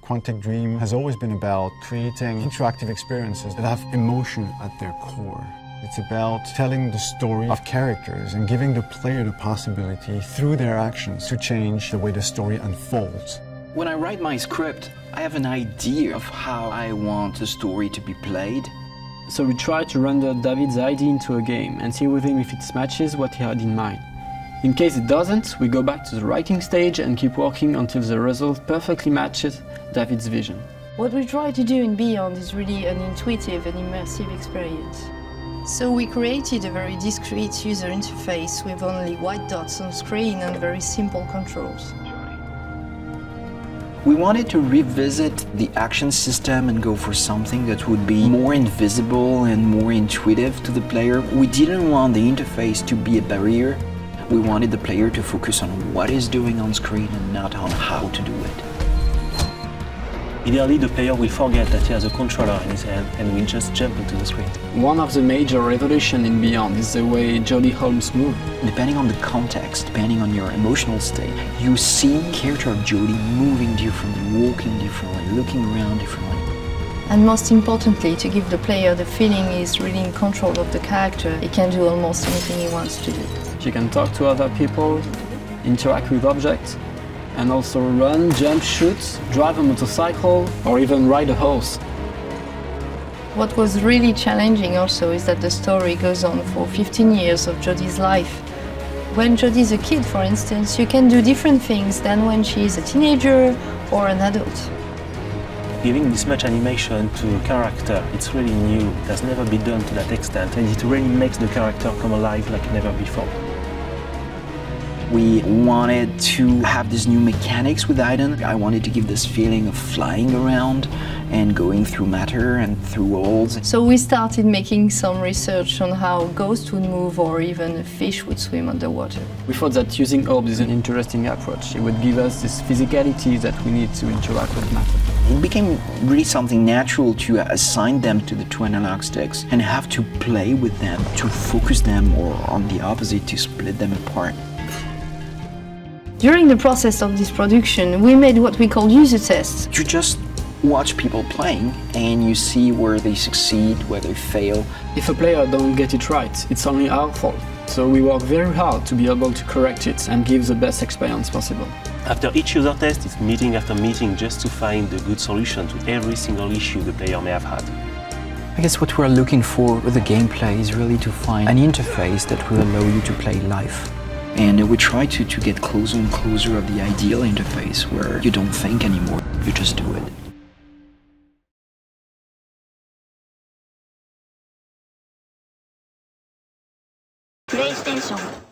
Quantic Dream has always been about creating interactive experiences that have emotion at their core. It's about telling the story of characters and giving the player the possibility, through their actions, to change the way the story unfolds. When I write my script, I have an idea of how I want the story to be played. So we try to render David's idea into a game and see with him if it matches what he had in mind. In case it doesn't, we go back to the writing stage and keep working until the result perfectly matches David's vision. What we try to do in Beyond is really an intuitive and immersive experience. So we created a very discreet user interface with only white dots on screen and very simple controls. We wanted to revisit the action system and go for something that would be more invisible and more intuitive to the player. We didn't want the interface to be a barrier. We wanted the player to focus on what he's doing on screen and not on how to do it. Ideally, the player will forget that he has a controller in his hand and will just jump into the screen. One of the major revolutions in Beyond is the way Jodie Holmes moves. Depending on the context, depending on your emotional state, you see the character of Jodie moving differently, walking differently, looking around differently. And most importantly, to give the player the feeling he's really in control of the character, he can do almost anything he wants to do. She can talk to other people, interact with objects, and also run, jump, shoot, drive a motorcycle, or even ride a horse. What was really challenging also is that the story goes on for 15 years of Jodie's life. When Jodie's a kid, for instance, you can do different things than when she is a teenager or an adult. Giving this much animation to a character, it's really new. It has never been done to that extent, and it really makes the character come alive like never before. We wanted to have these new mechanics with Aiden. I wanted to give this feeling of flying around and going through matter and through walls. So we started making some research on how ghosts would move or even a fish would swim underwater. We thought that using orbs is an interesting approach. It would give us this physicality that we need to interact with matter. It became really something natural to assign them to the two analog sticks and have to play with them, to focus them, or on the opposite, to split them apart. During the process of this production, we made what we call user tests. You just watch people playing and you see where they succeed, where they fail. If a player don't get it right, it's only our fault. So we work very hard to be able to correct it and give the best experience possible. After each user test, it's meeting after meeting just to find a good solution to every single issue the player may have had. I guess what we're looking for with the gameplay is really to find an interface that will allow you to play live. And we try to get closer and closer of the ideal interface where you don't think anymore, you just do it. PlayStation